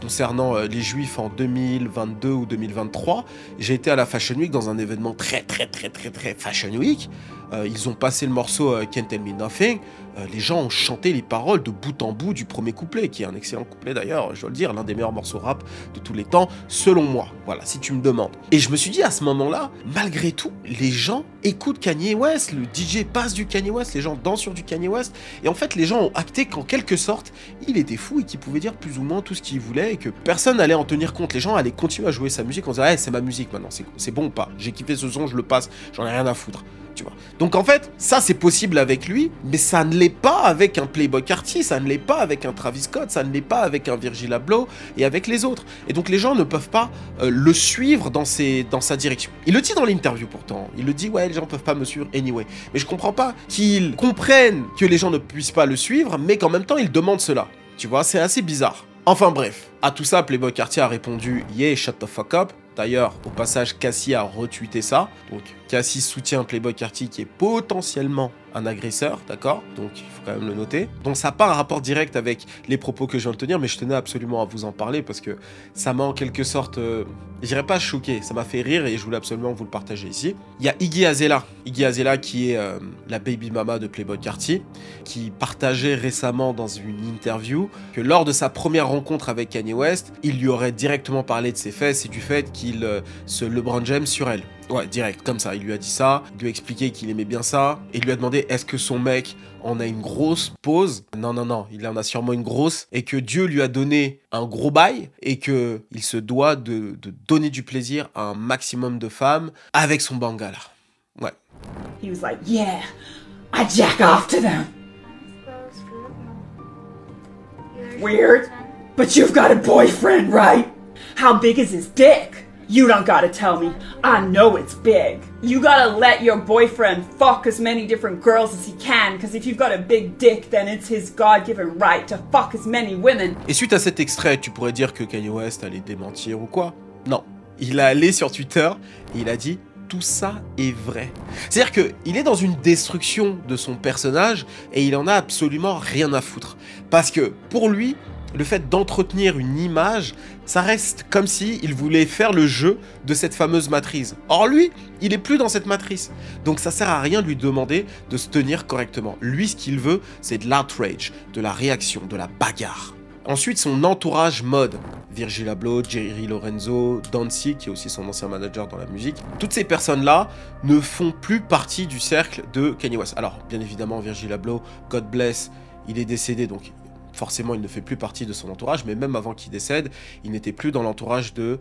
concernant les Juifs en 2022 ou 2023, j'ai été à la Fashion Week dans un événement très Fashion Week. Ils ont passé le morceau Can't Tell Me Nothing. Les gens ont chanté les paroles de bout en bout du premier couplet, qui est un excellent couplet d'ailleurs, je dois le dire, l'un des meilleurs morceaux rap de tous les temps, selon moi. Voilà, si tu me demandes. Et je me suis dit à ce moment-là, malgré tout, les gens écoutent Kanye West, le DJ passe du Kanye West, les gens dansent sur du Kanye West, et en fait, les gens ont acté qu'en quelque sorte, il était fou et qu'il pouvait dire plus ou moins tout ce qu'il voulait et que personne n'allait en tenir compte. Les gens allaient continuer à jouer sa musique en disant, hey, c'est ma musique maintenant, c'est bon ou pas, j'ai kiffé ce son, je le passe, j'en ai rien à foutre. Tu vois. Donc en fait, ça c'est possible avec lui, mais ça ne l'est pas avec un Playboi Carti, ça ne l'est pas avec un Travis Scott, ça ne l'est pas avec un Virgil Abloh et avec les autres. Et donc les gens ne peuvent pas le suivre dans sa direction. Il le dit dans l'interview pourtant, il le dit, ouais, les gens ne peuvent pas me suivre anyway. Mais je comprends pas qu'ils comprennent que les gens ne puissent pas le suivre, mais qu'en même temps ils demandent cela. Tu vois, c'est assez bizarre. Enfin bref, à tout ça, Playboi Carti a répondu « Yeah, shut the fuck up ». D'ailleurs, au passage, Cassie a retweeté ça. Donc, Cassie soutient Playboi Carti qui est potentiellement un agresseur, d'accord? Donc, il faut quand même le noter. Donc, ça n'a pas un rapport direct avec les propos que je viens de tenir, mais je tenais absolument à vous en parler parce que ça m'a en quelque sorte, je dirais pas choqué, ça m'a fait rire et je voulais absolument vous le partager ici. Il y a Iggy Azalea qui est la baby mama de Playboi Carti, qui partageait récemment dans une interview que lors de sa première rencontre avec Kanye West, il lui aurait directement parlé de ses fesses et du fait qu'il se LeBron James sur elle. Ouais, direct, comme ça, il lui a dit ça, il lui a expliqué qu'il aimait bien ça, et il lui a demandé est-ce que son mec en a une grosse pause. Non, il en a sûrement une grosse, et que Dieu lui a donné un gros bail, et qu'il se doit de donner du plaisir à un maximum de femmes avec son bangala. Ouais. He was like, yeah, I jack off to them. Weird, but you've got a boyfriend, right? How big is his dick? You don't gotta tell me. I know it's big. You gotta let your boyfriend fuck as many different girls as he can, because if you've got a big dick, then it's his God-given right to fuck as many women. Et suite à cet extrait, tu pourrais dire que Kanye West allait démentir ou quoi? Non. Il est allé sur Twitter et il a dit tout ça est vrai. C'est-à-dire qu'il est dans une destruction de son personnage et il en a absolument rien à foutre. Parce que pour lui, le fait d'entretenir une image, ça reste comme si il voulait faire le jeu de cette fameuse matrice. Or lui, il est plus dans cette matrice. Donc ça sert à rien de lui demander de se tenir correctement. Lui, ce qu'il veut, c'est de l'outrage, de la réaction, de la bagarre. Ensuite, son entourage mode. Virgil Abloh, Jerry Lorenzo, Dancy, qui est aussi son ancien manager dans la musique. Toutes ces personnes-là ne font plus partie du cercle de Kanye West. Alors, bien évidemment, Virgil Abloh, God bless, il est décédé, donc forcément il ne fait plus partie de son entourage, mais même avant qu'il décède, il n'était plus dans l'entourage de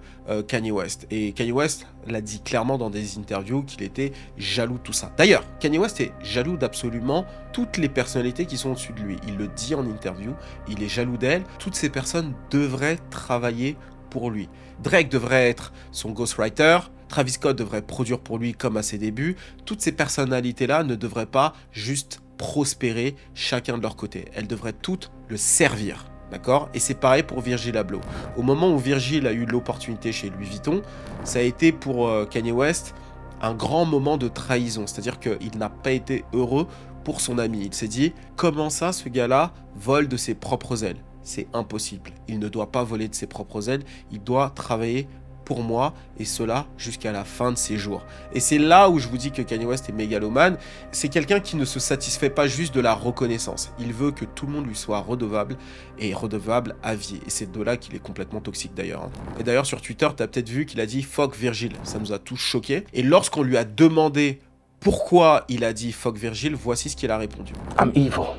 Kanye West. Et Kanye West l'a dit clairement dans des interviews qu'il était jaloux de tout ça. D'ailleurs, Kanye West est jaloux d'absolument toutes les personnalités qui sont au-dessus de lui. Il le dit en interview, il est jaloux d'elles. Toutes ces personnes devraient travailler pour lui. Drake devrait être son ghostwriter, Travis Scott devrait produire pour lui comme à ses débuts. Toutes ces personnalités-là ne devraient pas juste prospérer chacun de leur côté. Elles devraient toutes le servir. D'accord? Et c'est pareil pour Virgil Abloh. Au moment où Virgil a eu l'opportunité chez Louis Vuitton, ça a été pour Kanye West un grand moment de trahison. C'est-à-dire qu'il n'a pas été heureux pour son ami. Il s'est dit, comment ça ce gars-là vole de ses propres ailes? C'est impossible. Il ne doit pas voler de ses propres ailes. Il doit travailler pour moi, et cela jusqu'à la fin de ses jours. Et c'est là où je vous dis que Kanye West est mégalomane. C'est quelqu'un qui ne se satisfait pas juste de la reconnaissance. Il veut que tout le monde lui soit redevable, et redevable à vie. Et c'est de là qu'il est complètement toxique d'ailleurs. Et d'ailleurs sur Twitter, tu as peut-être vu qu'il a dit « fuck Virgil ». Ça nous a tous choqués. Et lorsqu'on lui a demandé pourquoi il a dit « fuck Virgil », voici ce qu'il a répondu. I'm evil.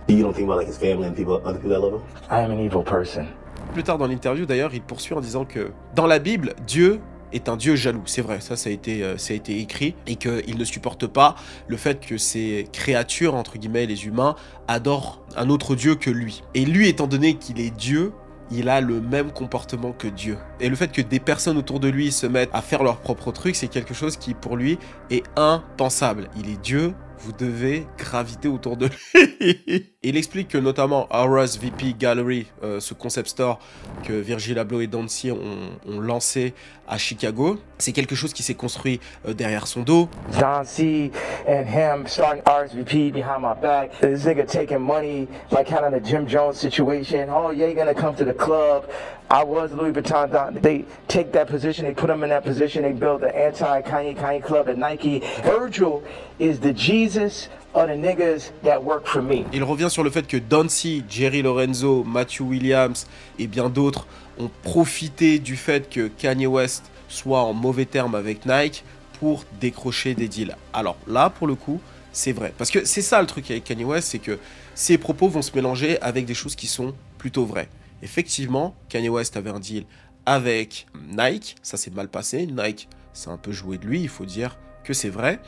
You don't think about like his family and people, other people that love him? I am an evil person. Plus tard dans l'interview, d'ailleurs, il poursuit en disant que dans la Bible, Dieu est un Dieu jaloux. C'est vrai, ça a été écrit, et qu'il ne supporte pas le fait que ces créatures, entre guillemets, les humains, adorent un autre Dieu que lui. Et lui, étant donné qu'il est Dieu, il a le même comportement que Dieu. Et le fait que des personnes autour de lui se mettent à faire leur propre truc, c'est quelque chose qui, pour lui, est impensable. Il est Dieu, vous devez graviter autour de lui. Il explique que notamment Aura's VP Gallery, ce concept store que Virgil Abloh et Dancy ont lancé à Chicago, c'est quelque chose qui s'est construit derrière son dos. Dancy and him starting Aura's VP behind my back. This nigga taking money, like kind of the Jim Jones situation. Oh, yeah, you're gonna come to the club. I was Louis Vuitton. They take that position, they put him in that position, they build the anti-Kanye club at Nike. Virgil is the Jesus of the niggas that work for me. Il revient sur le fait que Dancy, Jerry Lorenzo, Matthew Williams et bien d'autres ont profité du fait que Kanye West soit en mauvais termes avec Nike pour décrocher des deals. Alors là, pour le coup, c'est vrai. Parce que c'est ça le truc avec Kanye West, c'est que ses propos vont se mélanger avec des choses qui sont plutôt vraies. Effectivement, Kanye West avait un deal avec Nike, ça s'est mal passé. Nike s'est un peu joué de lui, il faut dire que c'est vrai.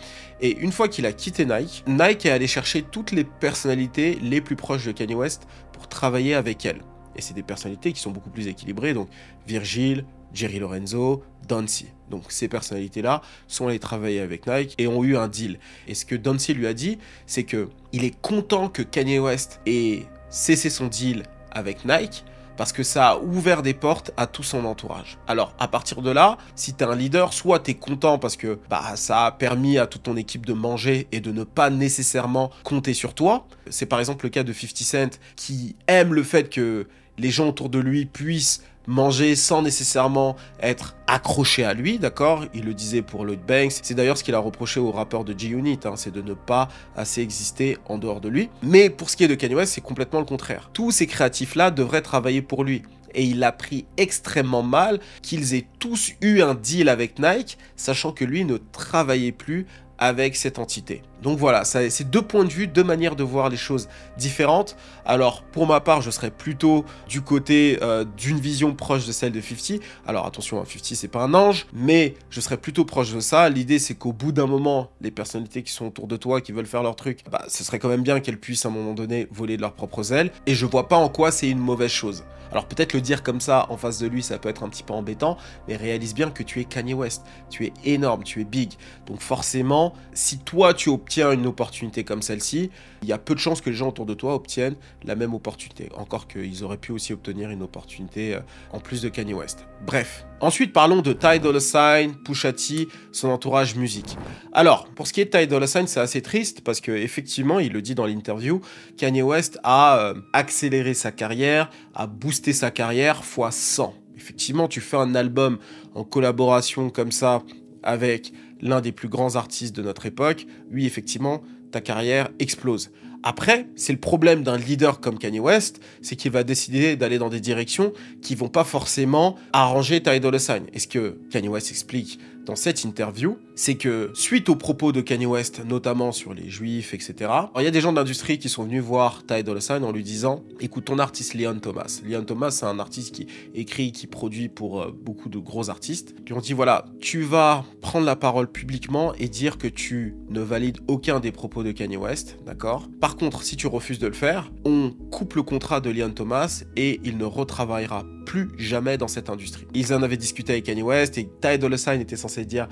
Et une fois qu'il a quitté Nike, Nike est allé chercher toutes les personnalités les plus proches de Kanye West pour travailler avec elles. Et c'est des personnalités qui sont beaucoup plus équilibrées, donc Virgil, Jerry Lorenzo, Dancy. Donc ces personnalités-là sont allées travailler avec Nike et ont eu un deal. Et ce que Dancy lui a dit, c'est que il est content que Kanye West ait cessé son deal avec Nike, parce que ça a ouvert des portes à tout son entourage. Alors, à partir de là, si t'es un leader, soit t'es content parce que ça a permis à toute ton équipe de manger et de ne pas nécessairement compter sur toi. C'est par exemple le cas de 50 Cent, qui aime le fait que les gens autour de lui puissent manger sans nécessairement être accroché à lui, d'accord? Il le disait pour Lloyd Banks. C'est d'ailleurs ce qu'il a reproché au rappeur de G-Unit, hein, c'est de ne pas assez exister en dehors de lui. Mais pour ce qui est de Kanye West, c'est complètement le contraire. Tous ces créatifs-là devraient travailler pour lui. Et il a pris extrêmement mal qu'ils aient tous eu un deal avec Nike, sachant que lui ne travaillait plus avec cette entité. Donc voilà, c'est deux points de vue, deux manières de voir les choses différentes. Alors pour ma part, je serais plutôt du côté d'une vision proche de celle de 50. Alors attention, 50 c'est pas un ange, mais je serais plutôt proche de ça. L'idée c'est qu'au bout d'un moment, les personnalités qui sont autour de toi, qui veulent faire leur truc, ce serait quand même bien qu'elles puissent à un moment donné voler de leurs propres ailes. Et je vois pas en quoi c'est une mauvaise chose. Alors peut-être le dire comme ça en face de lui, ça peut être un petit peu embêtant, mais réalise bien que tu es Kanye West, tu es énorme, tu es big. Donc forcément, si toi tu obtiens une opportunité comme celle-ci, il y a peu de chances que les gens autour de toi obtiennent la même opportunité. Encore qu'ils auraient pu aussi obtenir une opportunité en plus de Kanye West. Bref. Ensuite, parlons de Ty Dolla $ign, Pusha T, son entourage musique. Alors, pour ce qui est de Ty Dolla $ign, c'est assez triste parce que effectivement, il le dit dans l'interview, Kanye West a accéléré sa carrière, a boosté sa carrière fois 100. Effectivement, tu fais un album en collaboration comme ça avec l'un des plus grands artistes de notre époque, oui, effectivement, ta carrière explose. Après, c'est le problème d'un leader comme Kanye West, c'est qu'il va décider d'aller dans des directions qui vont pas forcément arranger Ty Dolla $ign. Et ce que Kanye West explique dans cette interview, c'est que suite aux propos de Kanye West, notamment sur les juifs, etc., il y a des gens de l'industrie qui sont venus voir Ty Dolla $ign en lui disant « Écoute, ton artiste Leon Thomas. Leon Thomas, c'est un artiste qui écrit, qui produit pour beaucoup de gros artistes. Ils ont dit, voilà, tu vas prendre la parole publiquement et dire que tu ne valides aucun des propos de Kanye West, d'accord? Par contre, si tu refuses de le faire, on coupe le contrat de Leon Thomas et il ne retravaillera plus jamais dans cette industrie. » Ils en avaient discuté avec Kanye West et Ty Dolla $ign était censé dire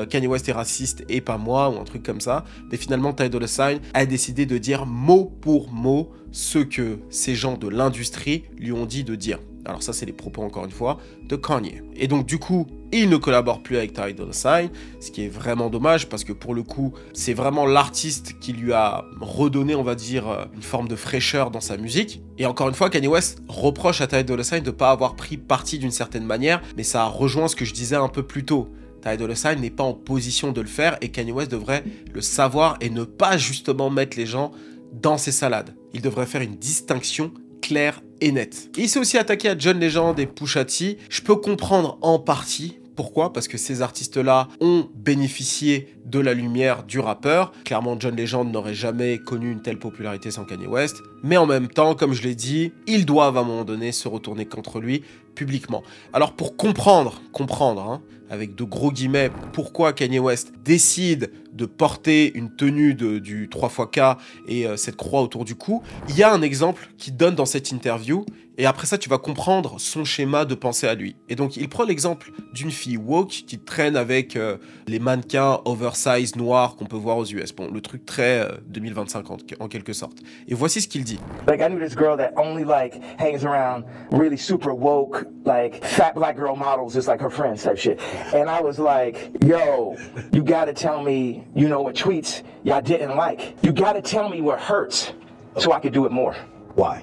Kanye West est raciste et pas moi, ou un truc comme ça. Mais finalement, Ty Dolla $ign a décidé de dire mot pour mot ce que ces gens de l'industrie lui ont dit de dire. Alors ça, c'est les propos, encore une fois, de Kanye. Et donc, du coup, il ne collabore plus avec Ty Dolla $ign, ce qui est vraiment dommage, parce que pour le coup, c'est vraiment l'artiste qui lui a redonné, on va dire, une forme de fraîcheur dans sa musique. Et encore une fois, Kanye West reproche à Ty Dolla $ign de ne pas avoir pris parti d'une certaine manière, mais ça rejoint ce que je disais un peu plus tôt. Ty Dolla $ign n'est pas en position de le faire, et Kanye West devrait le savoir et ne pas justement mettre les gens dans ses salades. Il devrait faire une distinction claire et nette. Et il s'est aussi attaqué à John Legend et Pusha T. Je peux comprendre en partie. Pourquoi? Parce que ces artistes-là ont bénéficié de la lumière du rappeur. Clairement, John Legend n'aurait jamais connu une telle popularité sans Kanye West. Mais en même temps, comme je l'ai dit, ils doivent à un moment donné se retourner contre lui publiquement. Alors pour comprendre, hein, avec de gros guillemets, pourquoi Kanye West décide de porter une tenue du 3xK et cette croix autour du cou, il y a un exemple qu'il donne dans cette interview, et après ça, tu vas comprendre son schéma de pensée à lui. Et donc, il prend l'exemple d'une fille woke qui traîne avec les mannequins oversize noirs qu'on peut voir aux US. Bon, le truc très 2025 en quelque sorte. Et voici ce qu'il dit. Like, I knew this girl that only, like, hangs around really super woke, like, fat black girl models, just like her friends type shit. And I was like, yo, you gotta tell me, you know, what tweets y'all didn't like. You gotta tell me what hurts so I could do it more. Why?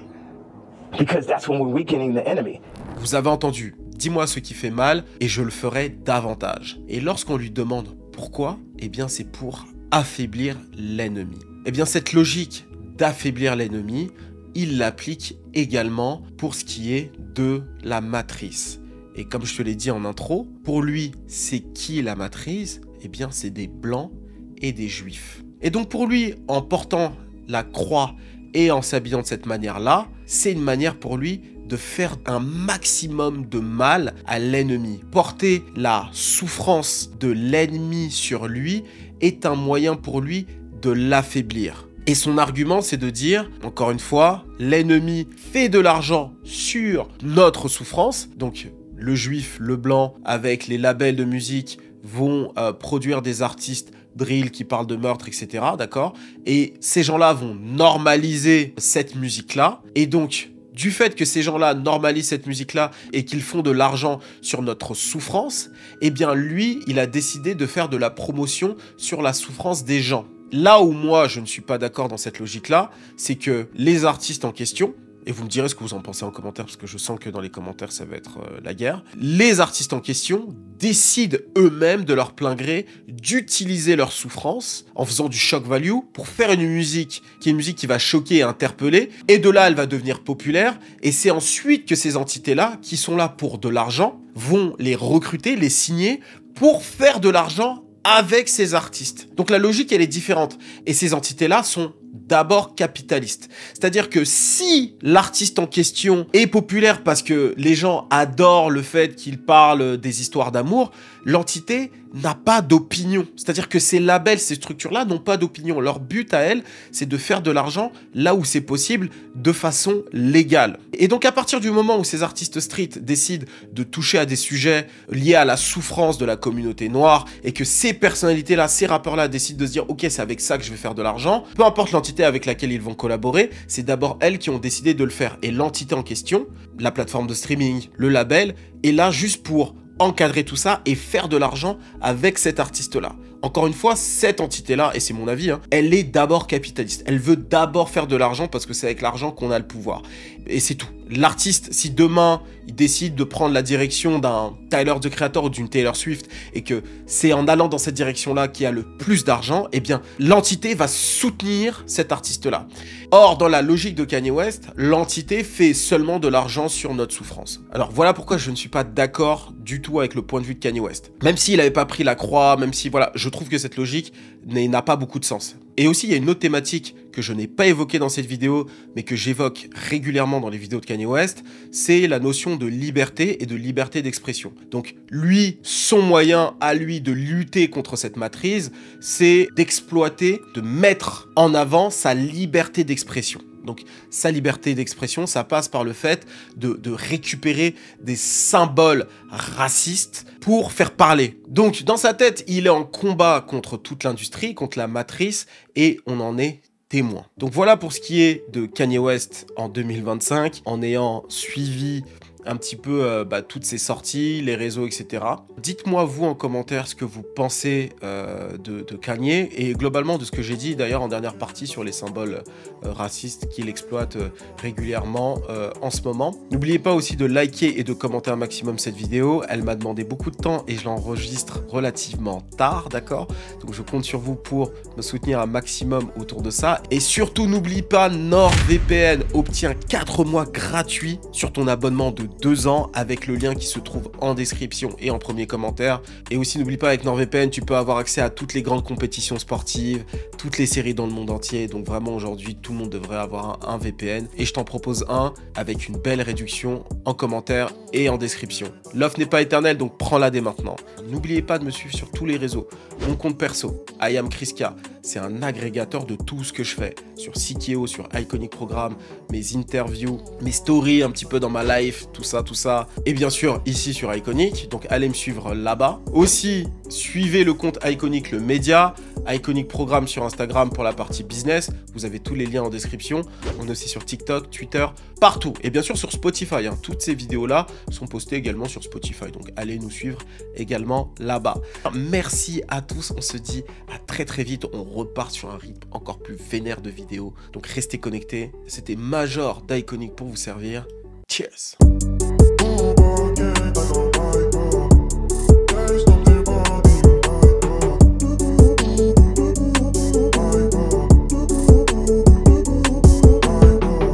Because that's when we're weakening the enemy. Vous avez entendu, dis-moi ce qui fait mal et je le ferai davantage. Et lorsqu'on lui demande pourquoi, eh bien c'est pour affaiblir l'ennemi. Eh bien cette logique d'affaiblir l'ennemi, il l'applique également pour ce qui est de la matrice. Et comme je te l'ai dit en intro, pour lui, c'est qui la matrice? Eh bien c'est des blancs et des juifs. Et donc pour lui, en portant la croix et en s'habillant de cette manière-là, c'est une manière pour lui de faire un maximum de mal à l'ennemi. Porter la souffrance de l'ennemi sur lui est un moyen pour lui de l'affaiblir. Et son argument, c'est de dire, encore une fois, l'ennemi fait de l'argent sur notre souffrance. Donc, le juif, le blanc, avec les labels de musique, vont produire des artistes drill qui parlent de meurtre, etc. D'accord? Et ces gens-là vont normaliser cette musique-là. Et donc, du fait que ces gens-là normalisent cette musique-là et qu'ils font de l'argent sur notre souffrance, eh bien lui, il a décidé de faire de la promotion sur la souffrance des gens. Là où moi, je ne suis pas d'accord dans cette logique-là, c'est que les artistes en question, et vous me direz ce que vous en pensez en commentaire, parce que je sens que dans les commentaires, ça va être la guerre. Les artistes en question décident eux-mêmes de leur plein gré d'utiliser leur souffrance en faisant du shock value pour faire une musique qui est une musique qui va choquer et interpeller. Et de là, elle va devenir populaire. Et c'est ensuite que ces entités-là, qui sont là pour de l'argent, vont les recruter, les signer pour faire de l'argent avec ces artistes. Donc la logique, elle est différente. Et ces entités-là sont d'abord capitalistes. C'est-à-dire que si l'artiste en question est populaire parce que les gens adorent le fait qu'il parle des histoires d'amour, l'entité n'a pas d'opinion. C'est-à-dire que ces labels, ces structures-là n'ont pas d'opinion. Leur but à elles, c'est de faire de l'argent là où c'est possible de façon légale. Et donc à partir du moment où ces artistes street décident de toucher à des sujets liés à la souffrance de la communauté noire et que ces personnalités-là, ces rappeurs-là décident de se dire « Ok, c'est avec ça que je vais faire de l'argent », peu importe l'entité avec laquelle ils vont collaborer, c'est d'abord elles qui ont décidé de le faire. Et l'entité en question, la plateforme de streaming, le label, est là juste pour encadrer tout ça et faire de l'argent avec cet artiste-là. Encore une fois, cette entité-là, et c'est mon avis, hein, elle est d'abord capitaliste. Elle veut d'abord faire de l'argent parce que c'est avec l'argent qu'on a le pouvoir. Et c'est tout. l'artiste, si demain il décide de prendre la direction d'un Tyler the Creator ou d'une Taylor Swift et que c'est en allant dans cette direction-là qu'il y a le plus d'argent, eh bien l'entité va soutenir cet artiste-là. Or, dans la logique de Kanye West, l'entité fait seulement de l'argent sur notre souffrance. Alors voilà pourquoi je ne suis pas d'accord du tout avec le point de vue de Kanye West. Même s'il n'avait pas pris la croix, même si voilà, je trouve que cette logique n'a pas beaucoup de sens. Et aussi, il y a une autre thématique que je n'ai pas évoquée dans cette vidéo, mais que j'évoque régulièrement dans les vidéos de Kanye West, c'est la notion de liberté et de liberté d'expression. Donc lui, son moyen à lui de lutter contre cette matrice, c'est d'exploiter, de mettre en avant sa liberté d'expression. Donc sa liberté d'expression, ça passe par le fait de récupérer des symboles racistes pour faire parler. Donc dans sa tête, il est en combat contre toute l'industrie, contre la matrice, et on en est témoin. Donc voilà pour ce qui est de Kanye West en 2025, en ayant suivi un petit peu toutes ces sorties, les réseaux, etc. Dites-moi vous en commentaire ce que vous pensez de Kanye et globalement de ce que j'ai dit d'ailleurs en dernière partie sur les symboles racistes qu'il exploite régulièrement en ce moment. N'oubliez pas aussi de liker et de commenter un maximum cette vidéo. Elle m'a demandé beaucoup de temps et je l'enregistre relativement tard, d'accord? Donc je compte sur vous pour me soutenir un maximum autour de ça. Et surtout n'oublie pas, NordVPN obtient 4 mois gratuits sur ton abonnement de 2 ans avec le lien qui se trouve en description et en premier commentaire. Et aussi n'oublie pas, avec NordVPN tu peux avoir accès à toutes les grandes compétitions sportives, toutes les séries dans le monde entier. Donc vraiment aujourd'hui tout le monde devrait avoir un VPN et je t'en propose un avec une belle réduction en commentaire et en description. L'offre n'est pas éternelle donc prends-la dès maintenant. N'oubliez pas de me suivre sur tous les réseaux. Mon compte perso, I am Kriska, c'est un agrégateur de tout ce que je fais sur Sikeo, sur Iconic Programme, mes interviews, mes stories un petit peu dans ma life, tout ça. Et bien sûr, ici sur Iconic, donc allez me suivre là-bas. Aussi, suivez le compte Iconic, le média, Iconic Programme sur Instagram pour la partie business. Vous avez tous les liens en description. On est aussi sur TikTok, Twitter, partout. Et bien sûr sur Spotify, hein. Toutes ces vidéos-là sont postées également sur Spotify. Donc allez nous suivre également là-bas. Merci à tous. On se dit à très très vite. On repart sur un rythme encore plus vénère de vidéos. Donc restez connectés. C'était Major d'Iconic pour vous servir. Cheers!